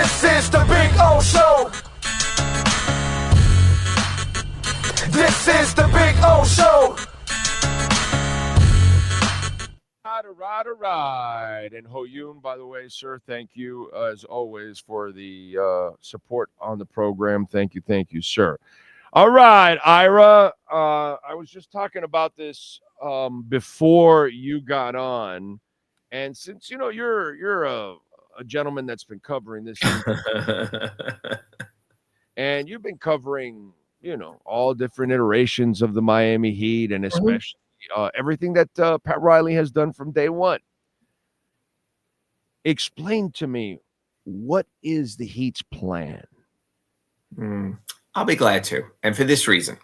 This is the Big O Show. This is the Big O Show. All right. And Rheaume, by the way, sir, thank you as always for the support on the program. Thank you, sir. All right, Ira. I was just talking about this before you got on, and since you're a gentleman that's been covering this, and you've been covering all different iterations of the Miami Heat, and especially everything that Pat Riley has done from day one. Explain to me, what is the Heat's plan? I'll be glad to. And for this reason.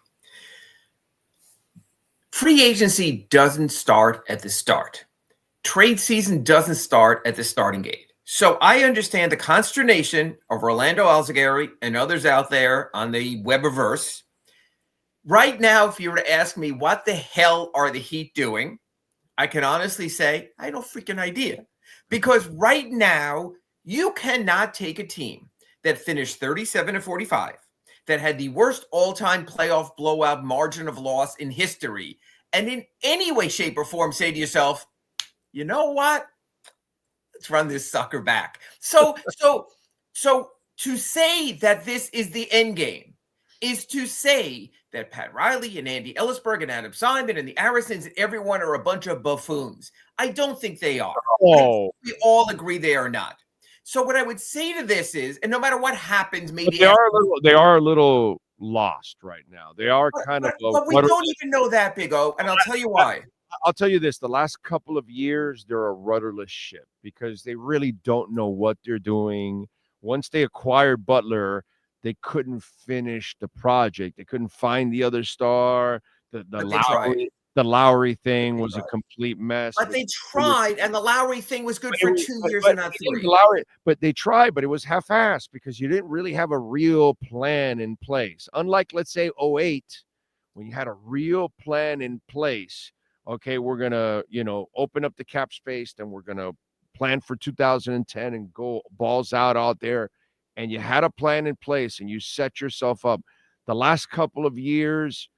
Free agency doesn't start at the start. Trade season doesn't start at the starting gate. So I understand the consternation of Orlando Alzugaray and others out there on the Webiverse. Right now, if you were to ask me what the hell are the Heat doing, I can honestly say I have no freaking idea. Because right now, you cannot take a team that finished 37-45, that had the worst all-time playoff blowout margin of loss in history, and in any way, shape, or form say to yourself, you know what? Let's run this sucker back. So to say that this is the end game is to say that Pat Riley and Andy Ellisberg and Adam Simon and the Arisons and everyone are a bunch of buffoons. I don't think they are. Oh. We all agree they are not. So what I would say to this is, and no matter what happens, maybe they are a little lost right now. They are kind of. But we don't even know that, Big O, and I'll tell you why. I'll tell you this: the last couple of years, they're a rudderless ship because they really don't know what they're doing. Once they acquired Butler, they couldn't finish the project. They couldn't find the other star. The Lowry thing was a complete mess. But they tried, and the Lowry thing was good for 2 years and not 3. But they tried, but it was half-assed because you didn't really have a real plan in place. Unlike, let's say, 2008, when you had a real plan in place. Okay, we're going to, open up the cap space, and we're going to plan for 2010 and go balls out there. And you had a plan in place, and you set yourself up. The last couple of years,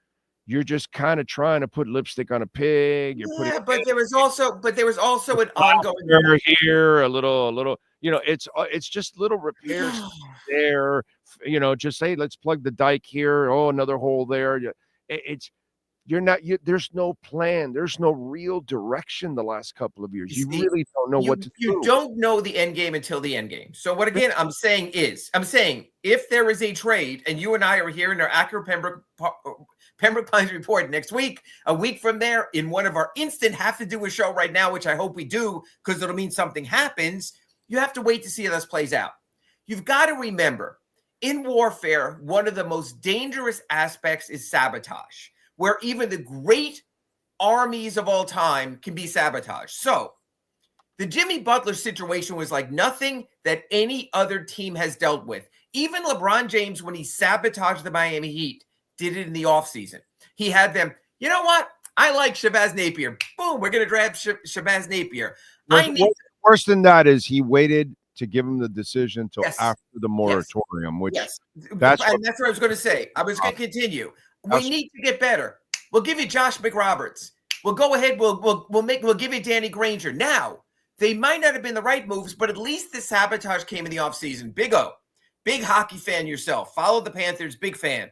you're just kind of trying to put lipstick on a pig. But there was also an ongoing here, a little. It's just little repairs there. Just say let's plug the dike here. Oh, another hole there. There's no plan. There's no real direction the last couple of years. You really don't know what to do. You don't know the end game until the end game. So what, again, I'm saying if there is a trade and you and I are here in our accurate Pembroke Pines report next week, a week from there, in one of our instant have to do a show right now, which I hope we do because it'll mean something happens, you have to wait to see how this plays out. You've got to remember, in warfare, one of the most dangerous aspects is sabotage, where even the great armies of all time can be sabotaged. So the Jimmy Butler situation was like nothing that any other team has dealt with. Even LeBron James, when he sabotaged the Miami Heat, did it in the offseason. He had them, you know what? I like Shabazz Napier. Boom, we're going to draft Shabazz Napier. Worse than that is he waited to give him the decision until after the moratorium, which that's what I was going to say. I was going to continue. We need to get better. We'll give you Josh McRoberts. We'll go ahead. We'll give you Danny Granger. Now, they might not have been the right moves, but at least the sabotage came in the offseason. Big O, big hockey fan yourself. Follow the Panthers, big fan.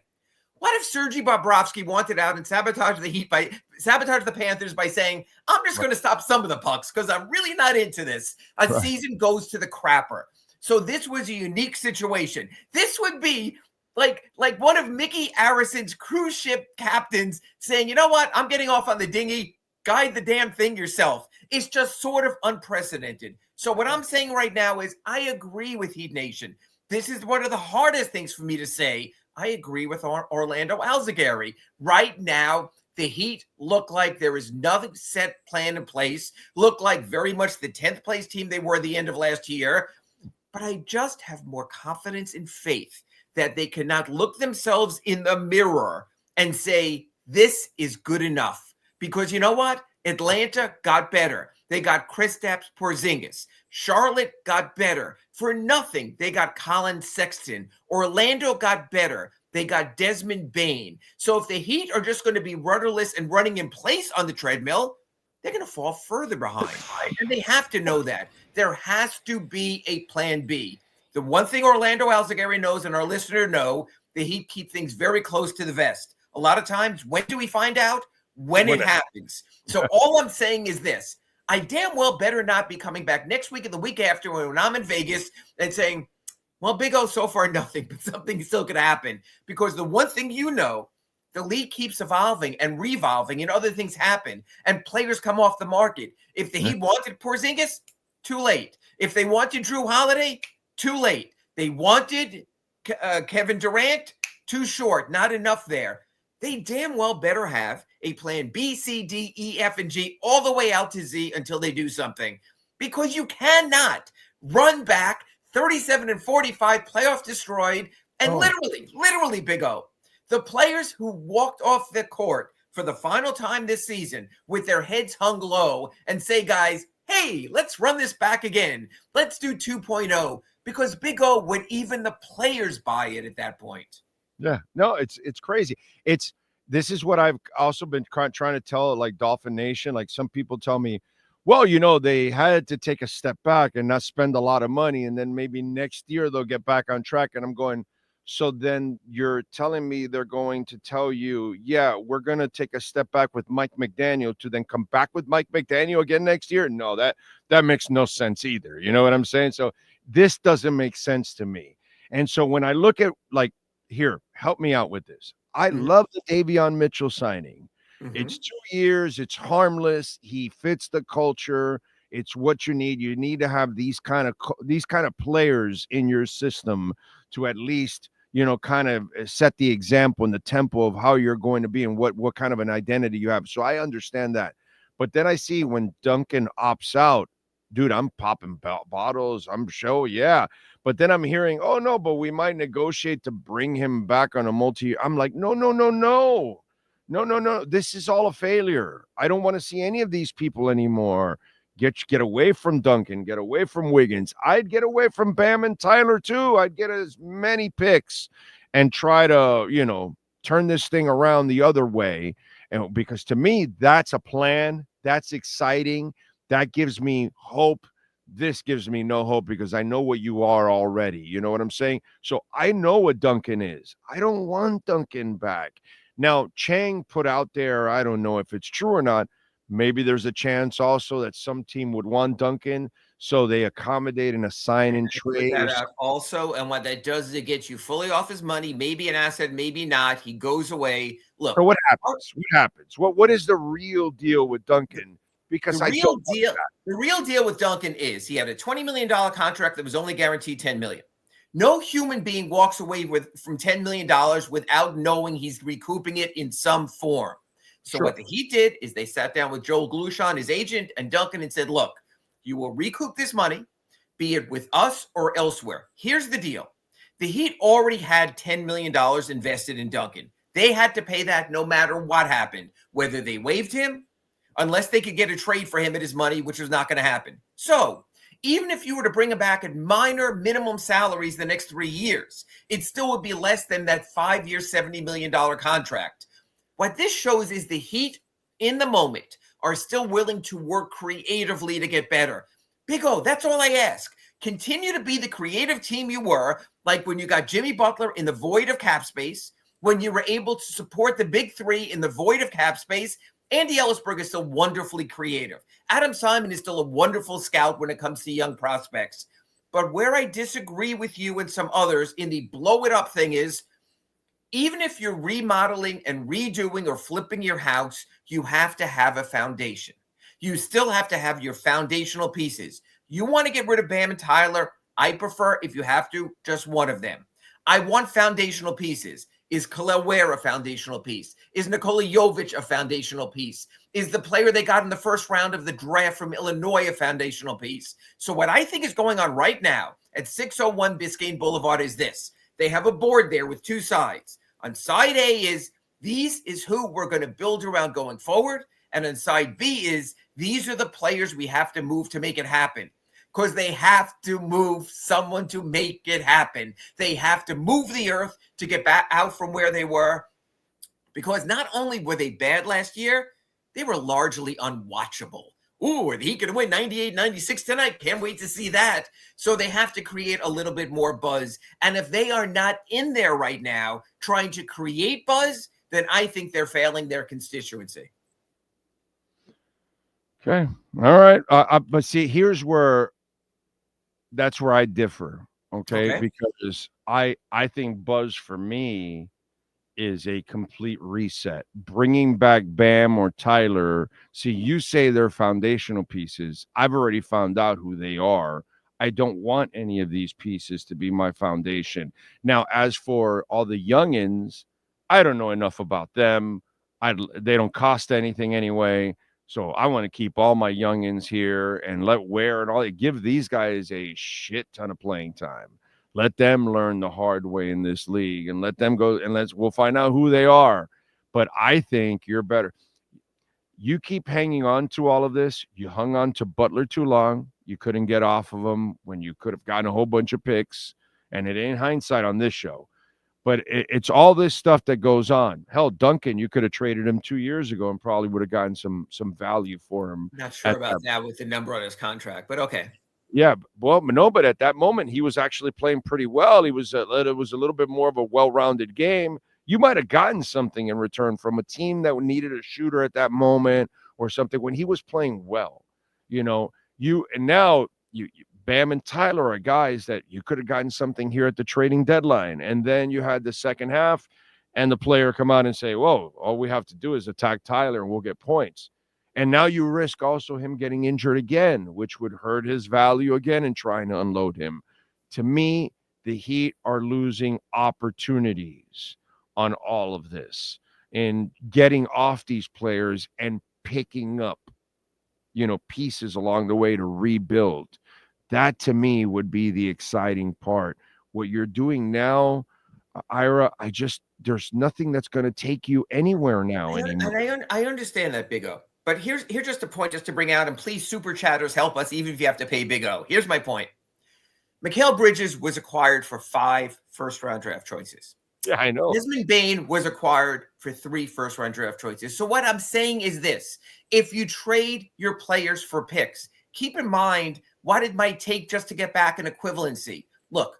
What if Sergei Bobrovsky wanted out and sabotage the Panthers by saying, I'm just going to stop some of the pucks because I'm really not into this. Season goes to the crapper. So this was a unique situation. This would be like one of Mickey Arison's cruise ship captains saying, you know what? I'm getting off on the dinghy. Guide the damn thing yourself. It's just sort of unprecedented. So what I'm saying right now is I agree with Heat Nation. This is one of the hardest things for me to say. I agree with Orlando Alzugaray. Right now, the Heat look like there is nothing set plan in place, look like very much the 10th place team they were at the end of last year. But I just have more confidence and faith that they cannot look themselves in the mirror and say, this is good enough. Because you know what? Atlanta got better. They got Kristaps Porzingis. Charlotte got better. For nothing, they got Colin Sexton. Orlando got better. They got Desmond Bane. So if the Heat are just going to be rudderless and running in place on the treadmill, they're going to fall further behind. And they have to know that. There has to be a plan B. The one thing Orlando Alzugaray knows and our listener know, the Heat keep things very close to the vest. A lot of times, when do we find out? When it happens. So all I'm saying is this. I damn well better not be coming back next week and the week after when I'm in Vegas and saying, well, Big O, so far nothing, but something still could happen. Because the one thing you know, the league keeps evolving and revolving and other things happen and players come off the market. If the Heat wanted Porzingis, too late. If they wanted Drew Holiday, too late. They wanted Kevin Durant, too short, not enough there. They damn well better have a plan B, C, D, E, F, and G all the way out to Z until they do something. Because you cannot run back 37 and 45, playoff destroyed, and literally, Big O, the players who walked off the court for the final time this season with their heads hung low and say, guys, hey, let's run this back again. Let's do 2.0. Because Big O, would even the players buy it at that point? Yeah, no, it's crazy. This is what I've also been trying to tell, like Dolphin Nation. Like some people tell me, well, they had to take a step back and not spend a lot of money, and then maybe next year they'll get back on track. And I'm going, so then you're telling me they're going to tell you, yeah, we're going to take a step back with Mike McDaniel to then come back with Mike McDaniel again next year? No, that makes no sense either. You know what I'm saying? So this doesn't make sense to me. And so when I look at here, help me out with this. I love the Davion Mitchell signing. It's 2 years. It's harmless. He fits the culture. It's what you need. You need to have these kind of players in your system to at least, kind of set the example and the tempo of how you're going to be and what kind of an identity you have. So I understand that. But then I see when Duncan opts out, dude, I'm popping bottles. I'm sure, yeah. But then I'm hearing, oh, no, but we might negotiate to bring him back on a multi-year. I'm like, no. This is all a failure. I don't want to see any of these people anymore. Get away from Duncan. Get away from Wiggins. I'd get away from Bam and Tyler, too. I'd get as many picks and try to, turn this thing around the other way. And because to me, that's a plan. That's exciting. That gives me hope. This gives me no hope because I know what you are already. You know what I'm saying? So I know what Duncan is. I don't want Duncan back. Now, Chang put out there, I don't know if it's true or not. Maybe there's a chance also that some team would want Duncan, so they accommodate and assign and trade. That out also, and what that does is it gets you fully off his money, maybe an asset, maybe not. He goes away. Look, so what happens? What happens? What is the real deal with Duncan? Because the real deal with Duncan is he had a $20 million contract that was only guaranteed $10 million. No human being walks away from $10 million without knowing he's recouping it in some form. So what the Heat did is they sat down with Joel Glushan, his agent, and Duncan and said, look, you will recoup this money, be it with us or elsewhere. Here's the deal. The Heat already had $10 million invested in Duncan. They had to pay that no matter what happened, whether they waived him, unless they could get a trade for him at his money, which was not going to happen. So even if you were to bring him back at minor minimum salaries the next 3 years, it still would be less than that 5-year, $70 million contract. What this shows is the Heat in the moment are still willing to work creatively to get better. Big O, that's all I ask. Continue to be the creative team you were, like when you got Jimmy Butler in the void of cap space, when you were able to support the big three in the void of cap space. Andy Ellisberg is still wonderfully creative. Adam Simon is still a wonderful scout when it comes to young prospects. But where I disagree with you and some others in the blow it up thing is, even if you're remodeling and redoing or flipping your house, you have to have a foundation. You still have to have your foundational pieces. You want to get rid of Bam and Tyler? I prefer, if you have to, just one of them. I want foundational pieces. Is Kel'el Ware a foundational piece? Is Nikola Jovic a foundational piece? Is the player they got in the first round of the draft from Illinois a foundational piece? So what I think is going on right now at 601 Biscayne Boulevard is this. They have a board there with two sides. On side A is, these is who we're going to build around going forward. And on side B is these are the players we have to move to make it happen. Because they have to move someone to make it happen. They have to move the earth to get back out from where they were. Because not only were they bad last year, they were largely unwatchable. Ooh, are he going to win 98-96 tonight? Can't wait to see that. So they have to create a little bit more buzz. And if they are not in there right now trying to create buzz, then I think they're failing their constituency. Okay. All right. But see, that's where I differ. Okay. Because I think buzz for me is a complete reset. Bringing back Bam or Tyler. See, you say they're foundational pieces. I've already found out who they are. I don't want any of these pieces to be my foundation. Now, as for all the youngins, I don't know enough about them. They don't cost anything anyway. So I want to keep all my youngins here and let Ware and all. Give these guys a shit ton of playing time. Let them learn the hard way in this league and let them go and we'll find out who they are. But I think you're better. You keep hanging on to all of this. You hung on to Butler too long. You couldn't get off of him when you could have gotten a whole bunch of picks. And it ain't hindsight on this show. But it's all this stuff that goes on. Hell, Duncan, you could have traded him 2 years ago and probably would have gotten some value for him. Not sure about that with the number on his contract, but okay. Yeah, well, no, but at that moment, he was actually playing pretty well. It was a little bit more of a well-rounded game. You might have gotten something in return from a team that needed a shooter at that moment or something when he was playing well. Now Bam and Tyler are guys that you could have gotten something here at the trading deadline. And then you had the second half and the player come out and say, whoa, all we have to do is attack Tyler and we'll get points. And now you risk also him getting injured again, which would hurt his value again and trying to unload him. To me, the Heat are losing opportunities on all of this and getting off these players and picking up, pieces along the way to rebuild. That to me would be the exciting part. What you're doing now, Ira, there's nothing that's going to take you anywhere now anymore. And I understand that, Big O. But here's just a point just to bring out, and please, super chatters, help us, even if you have to pay Big O. Here's my point. Mikal Bridges was acquired for 5 first-round draft choices. Yeah, I know. Desmond Bane was acquired for 3 first-round draft choices. So what I'm saying is this. If you trade your players for picks, keep in mind what it might take just to get back an equivalency. Look,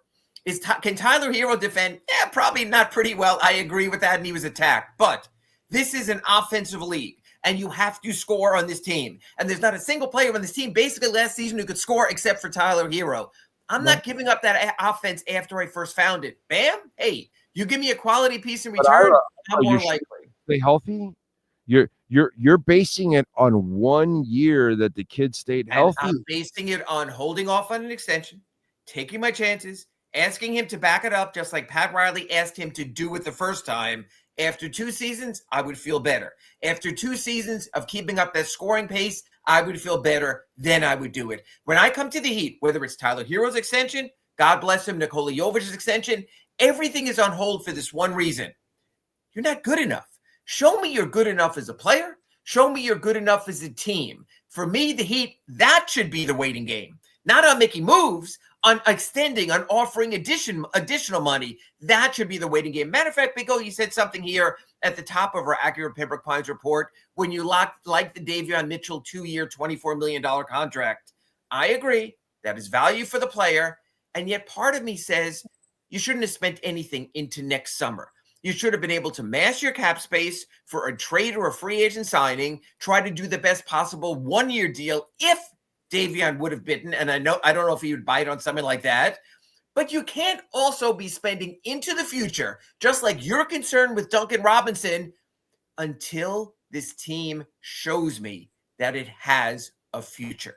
can Tyler Hero defend? Yeah, probably not pretty well. I agree with that, and he was attacked. But this is an offensive league, and you have to score on this team. And there's not a single player on this team basically last season who could score except for Tyler Hero. I'm not giving up that offense after I first found it. Bam, hey, you give me a quality piece in return, I'm more likely. Stay healthy? You're basing it on 1 year that the kid stayed healthy. And I'm basing it on holding off on an extension, taking my chances, asking him to back it up, just like Pat Riley asked him to do it the first time. After 2 seasons, I would feel better. After 2 seasons of keeping up that scoring pace, I would feel better. Then I would do it. When I come to the Heat, whether it's Tyler Hero's extension, God bless him, Nikola Jovic's extension, everything is on hold for this one reason. You're not good enough. Show me you're good enough as a player. Show me you're good enough as a team. For me, the Heat, that should be the waiting game. Not on making moves, on extending, on offering additional money. That should be the waiting game. Matter of fact, Big O, you said something here at the top of our Accurate Pembroke Pines report when you like the Davion Mitchell 2-year, $24 million contract. I agree. That is value for the player. And yet part of me says you shouldn't have spent anything into next summer. You should have been able to mash your cap space for a trade or a free agent signing, try to do the best possible 1-year deal if Davion would have bitten. And I don't know if he would bite on something like that. But you can't also be spending into the future, just like you're concerned with Duncan Robinson, until this team shows me that it has a future.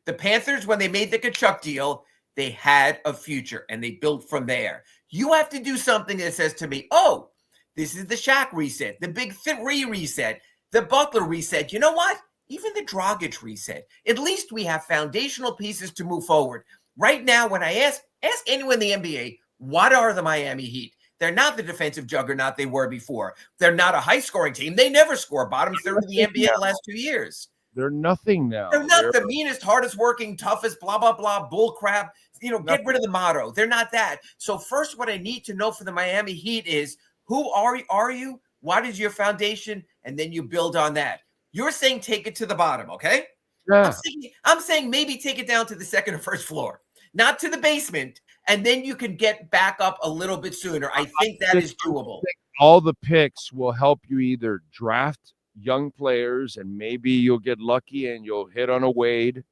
The Panthers, when they made the Kachuk deal, they had a future, and they built from there. You have to do something that says to me, oh, this is the Shaq reset, the Big 3 reset, the Butler reset. You know what? Even the Dragic reset. At least we have foundational pieces to move forward. Right now, when I ask anyone in the NBA, what are the Miami Heat? They're not the defensive juggernaut they were before. They're not a high-scoring team. They never score bottom third of the NBA the last 2 years. They're nothing now. They're not the meanest, hardest working, toughest, blah, blah, blah, bull crap. Get rid of the motto. They're not that. So first, what I need to know for the Miami Heat is, who are you? What is your foundation? And then you build on that. You're saying take it to the bottom, okay? Yeah. I'm saying maybe take it down to the second or first floor, not to the basement, and then you can get back up a little bit sooner. I think that is doable. All the picks will help you either draft young players, and maybe you'll get lucky and you'll hit on a Wade.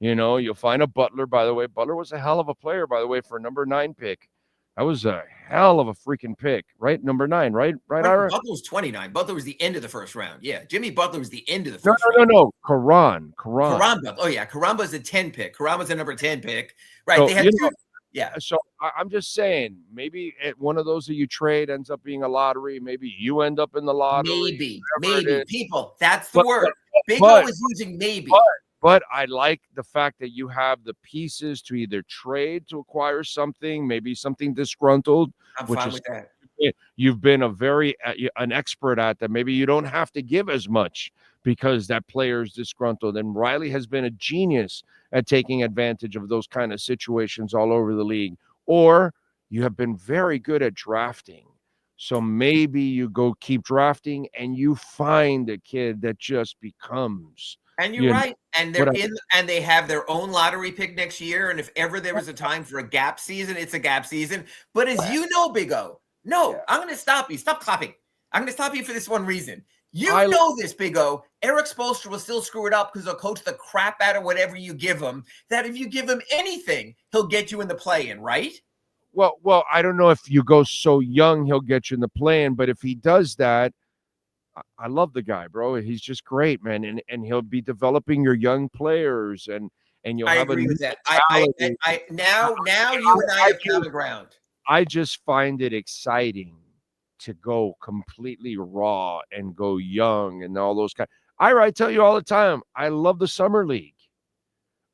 You'll find a Butler, by the way. Butler was a hell of a player, by the way, for a number 9 pick. That was a hell of a freaking pick, right? Number 9, right, Ira? Butler was 29. Butler was the end of the first round. Yeah, Jimmy Butler was the end of the first round. No. Karan Butler. Oh, yeah. Karan was a 10 pick. Karan was a number 10 pick. Right. So, they had two. Yeah. So I'm just saying, maybe one of those that you trade ends up being a lottery. Maybe you end up in the lottery. Maybe. People, that's the word. Big O is using maybe. But I like the fact that you have the pieces to either trade to acquire something, maybe something disgruntled. I'm fine with that. You've been an expert at that. Maybe you don't have to give as much because that player is disgruntled. And Riley has been a genius at taking advantage of those kind of situations all over the league. Or you have been very good at drafting. So maybe you go keep drafting and you find a kid that just becomes. And you're right. And and they have their own lottery pick next year. And if ever there was a time for a gap season, it's a gap season. But as you know, Big O, I'm going to stop you. Stop clapping. I'm going to stop you for this one reason. You know this, Big O. Eric Spoelstra will still screw it up because he'll coach the crap out of whatever you give him. That if you give him anything, he'll get you in the play-in, right? Well, I don't know if you go so young, he'll get you in the play-in. But if he does that, I love the guy, bro. He's just great, man. And he'll be developing your young players, and you'll have agree with that. Now you and I have common ground. I just find it exciting to go completely raw and go young and all those kind. I tell you all the time, I love the summer league.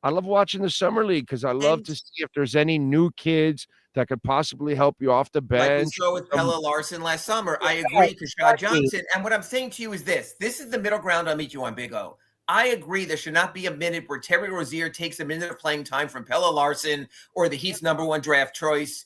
I love watching the summer league because I love to see if there's any new kids that could possibly help you off the bench. Like we saw with Pelle Larson last summer. I agree, Kashad Johnson. And what I'm saying to you is this. This is the middle ground I'll meet you on, Big O. I agree there should not be a minute where Terry Rozier takes a minute of playing time from Pelle Larson or the Heat's number 1 draft choice.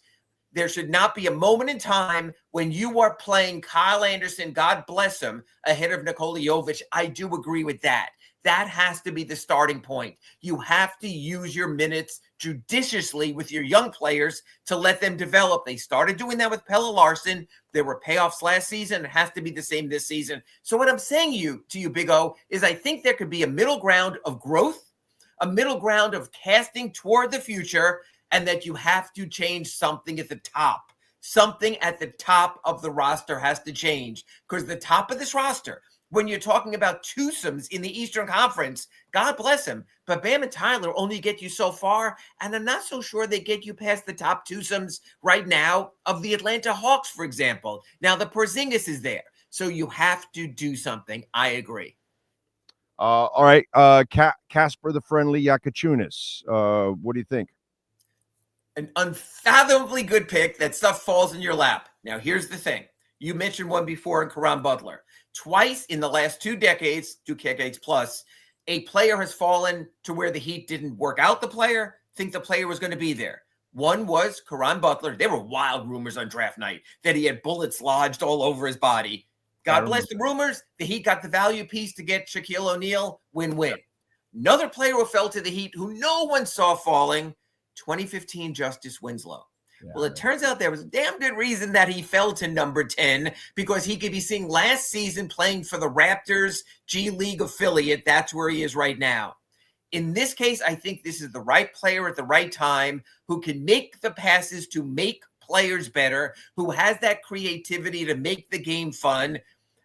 There should not be a moment in time when you are playing Kyle Anderson, God bless him, ahead of Nikola Jovic. I do agree with that. That has to be the starting point. You have to use your minutes judiciously with your young players to let them develop. They started doing that with Pelle Larson. There were payoffs last season. It has to be the same this season. So what I'm saying to you, Big O, is I think there could be a middle ground of growth, a middle ground of casting toward the future, and that you have to change something at the top. Something at the top of the roster has to change, because the top of this roster, when you're talking about twosomes in the Eastern Conference, God bless him, but Bam and Tyler only get you so far, and I'm not so sure they get you past the top twosomes right now of the Atlanta Hawks, for example. Now, the Porzingis is there, so you have to do something. I agree. All right, Casper the Friendly Yakachunas. What do you think? An unfathomably good pick. That stuff falls in your lap. Now, here's the thing. You mentioned one before in Karan Butler. Twice in the last 2 decades plus, a player has fallen to where the Heat didn't work out the player, think the player was going to be there. One was Karan Butler. There were wild rumors on draft night that he had bullets lodged all over his body. God bless the rumors. The Heat got the value piece to get Shaquille O'Neal, win-win. Another player who fell to the Heat who no one saw falling, 2015 Justice Winslow. Yeah, well, it turns out there was a damn good reason that he fell to number 10, because he could be seen last season playing for the Raptors G League affiliate. That's where he is right now. In this case, I think this is the right player at the right time who can make the passes to make players better, who has that creativity to make the game fun.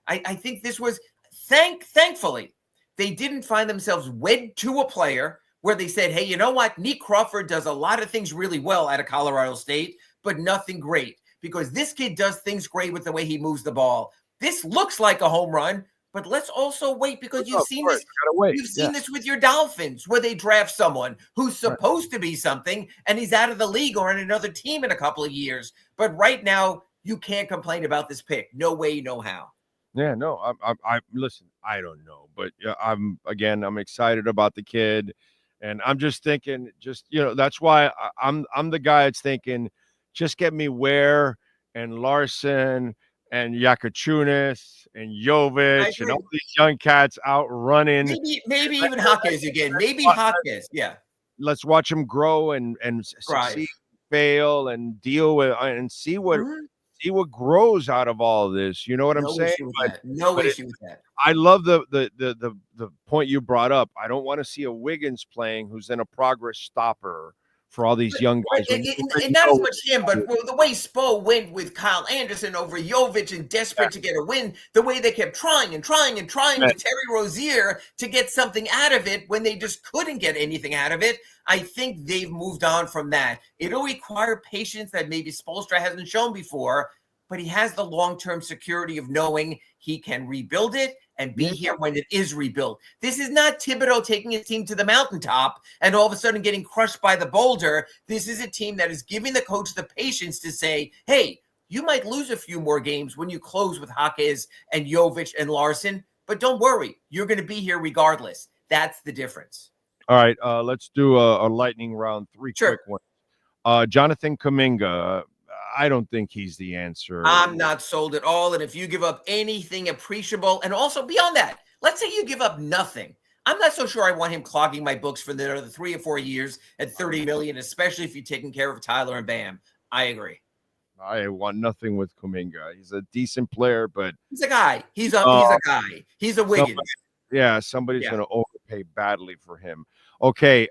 I think this was, thankfully, they didn't find themselves wed to a player where they said, hey, you know what? Nick Crawford does a lot of things really well out of Colorado State, but nothing great, because this kid does things great with the way he moves the ball. This looks like a home run, but let's also wait, because you've seen this. You've seen this with your Dolphins, where they draft someone who's supposed to be something, and he's out of the league or on another team in a couple of years. But right now, you can't complain about this pick. No way, no how. Yeah, no, I listen. I don't know, but I'm excited about the kid, and I'm just thinking, that's why I'm the guy that's thinking, just get me Ware and Larson and Yakachunas and Jovic and all these young cats out running. Maybe even Hawkins again. Maybe Hawkins. Yeah. Let's watch them grow and succeed, fail, and deal with and see what. See what grows out of all this. You know what I'm saying? No issue with that. I love the point you brought up. I don't want to see a Wiggins playing who's then a progress stopper for all these young guys. And not as much him, but the way Spo went with Kyle Anderson over Jovic and desperate to get a win, the way they kept trying with Terry Rozier to get something out of it when they just couldn't get anything out of it. I think they've moved on from that. It'll require patience that maybe Spoelstra hasn't shown before, but he has the long-term security of knowing he can rebuild it and be here when it is rebuilt. This is not Thibodeau taking his team to the mountaintop and all of a sudden getting crushed by the boulder. This is a team that is giving the coach the patience to say, hey, you might lose a few more games when you close with Jaquez and Jovic and Larson, but don't worry, you're going to be here regardless. That's the difference. All right, let's do a lightning round, three quick ones. Jonathan Kuminga, I don't think he's the answer. I'm not sold at all. And if you give up anything appreciable, and also beyond that, let's say you give up nothing. I'm not so sure I want him clogging my books for the 3 or 4 years at $30 million, especially if you're taking care of Tyler and Bam. I agree. I want nothing with Kuminga. He's a decent player, but he's a guy. He's a guy. He's a Wiggins. Somebody's going to overpay badly for him. Okay,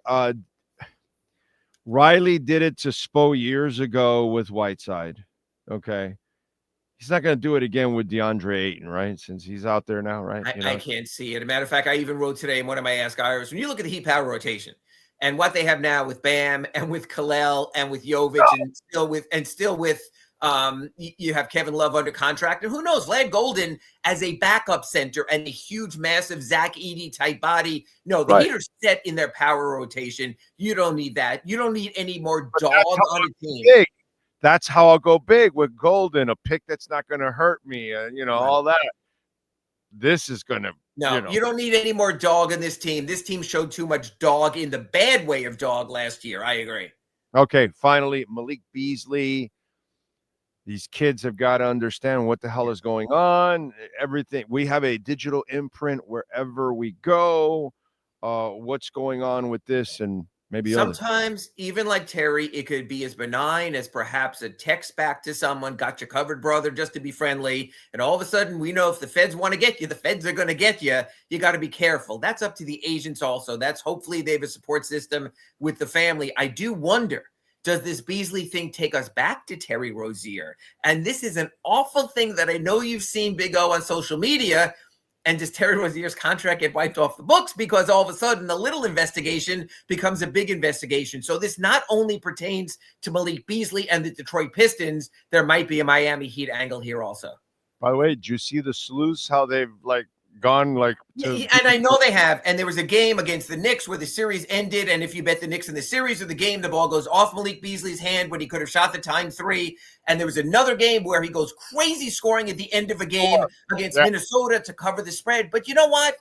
Riley did it to Spo years ago with Whiteside. Okay. He's not going to do it again with DeAndre Ayton, right? Since he's out there now, right? I can't see it. As a matter of fact, I even wrote today in one of my Ask Iras, when you look at the Heat power rotation and what they have now with Bam and with Kalel and with Jovic and still with you have Kevin Love under contract, and who knows, Vlad Golden as a backup center and a huge, massive Zach Edey type body. No, the Heat are set in their power rotation. You don't need that. You don't need any more dog on a team. Big. That's how I'll go big with Golden, a pick that's not going to hurt me, all that. This is going to. No, you don't need any more dog in this team. This team showed too much dog in the bad way of dog last year. I agree. Okay, finally, Malik Beasley. These kids have got to understand what the hell is going on. Everything. We have a digital imprint wherever we go. What's going on with this and maybe sometimes even like Terry, it could be as benign as perhaps a text back to someone, got you covered, brother, just to be friendly. And all of a sudden, we know if the feds want to get you, the feds are going to get you. You got to be careful. That's up to the agents also. That's hopefully they have a support system with the family. I do wonder, does this Beasley thing take us back to Terry Rozier? And this is an awful thing that I know you've seen, Big O, on social media. And does Terry Rozier's contract get wiped off the books because all of a sudden the little investigation becomes a big investigation? So this not only pertains to Malik Beasley and the Detroit Pistons, there might be a Miami Heat angle here also. By the way, did you see the sleuths, how they've gone and I know they have. And there was a game against the Knicks where the series ended, and if you bet the Knicks in the series or the game, the ball goes off Malik Beasley's hand when he could have shot the tying three. And there was another game where he goes crazy scoring at the end of a game against Minnesota to cover the spread. But you know what?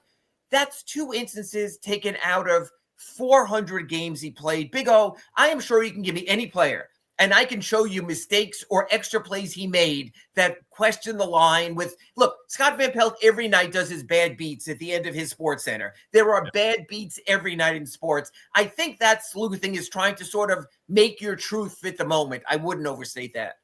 That's 2 instances taken out of 400 games he played. Big O, I am sure you can give me any player, and I can show you mistakes or extra plays he made that question the line with, look, Scott Van Pelt every night does his bad beats at the end of his Sports Center. There are bad beats every night in sports. I think that sleuthing is trying to sort of make your truth fit the moment. I wouldn't overstate that.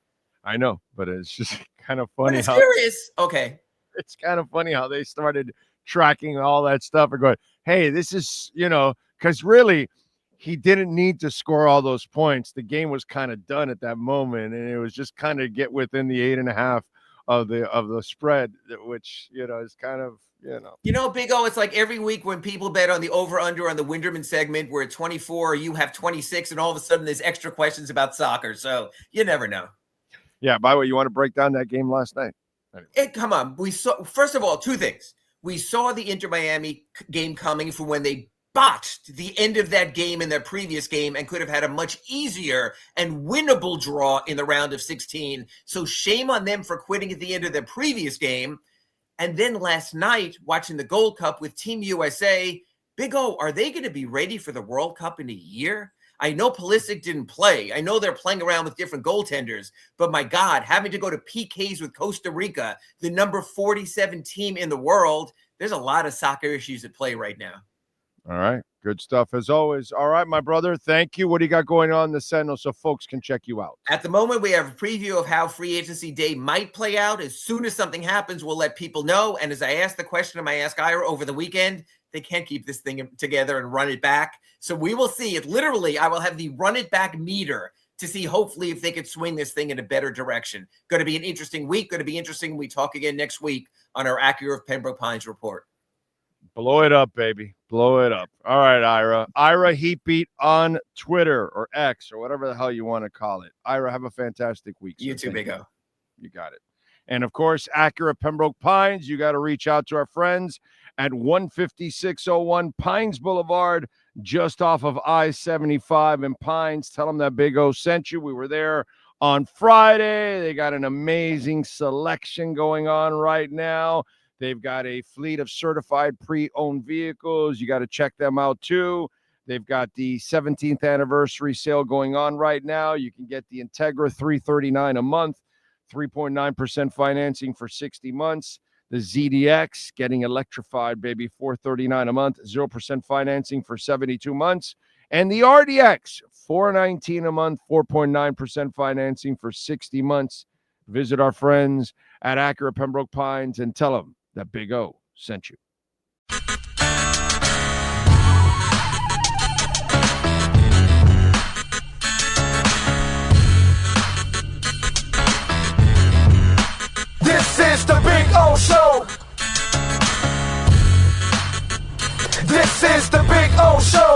I know, but it's just kind of funny. But it's curious. Okay. It's kind of funny how they started tracking all that stuff and going, hey, this is, because really, he didn't need to score all those points. The game was kind of done at that moment, and it was just kind of get within the 8.5 of the spread, which is kind of Big O. It's like every week when people bet on the over/under on the Winderman segment, we're at 24, you have 26, and all of a sudden there's extra questions about soccer. So you never know. Yeah. By the way, you want to break down that game last night? Anyway. Come on. We saw, first of all, 2 things. We saw the Inter Miami game coming from when they botched the end of that game in their previous game and could have had a much easier and winnable draw in the round of 16. So shame on them for quitting at the end of their previous game. And then last night, watching the Gold Cup with Team USA, Big O, are they going to be ready for the World Cup in a year? I know Pulisic didn't play. I know they're playing around with different goaltenders, but my God, having to go to PKs with Costa Rica, the number 47 team in the world, there's a lot of soccer issues at play right now. All right. Good stuff as always. All right, my brother. Thank you. What do you got going on in the Sentinel so folks can check you out? At the moment, we have a preview of how free agency day might play out. As soon as something happens, we'll let people know. And as I asked the question of my Ask Ira over the weekend, they can't keep this thing together and run it back. So we will see it. Literally, I will have the run it back meter to see hopefully if they could swing this thing in a better direction. Going to be an interesting week. Going to be interesting when we talk again next week on our Acura of Pembroke Pines report. Blow it up, baby. Blow it up. All right, Ira. Ira Heatbeat on Twitter or X or whatever the hell you want to call it. Ira, have a fantastic week. You too, Big O. You got it. And, of course, Acura Pembroke Pines, you got to reach out to our friends at 15601 Pines Boulevard, just off of I-75 in Pines. Tell them that Big O sent you. We were there on Friday. They got an amazing selection going on right now. They've got a fleet of certified pre-owned vehicles. You got to check them out, too. They've got the 17th anniversary sale going on right now. You can get the Integra $339 a month, 3.9% financing for 60 months. The ZDX getting electrified, baby, $439 a month, 0% financing for 72 months. And the RDX, $419 a month, 4.9% financing for 60 months. Visit our friends at Acura Pembroke Pines and tell them that Big O sent you. This is the Big O Show. This is the Big O Show.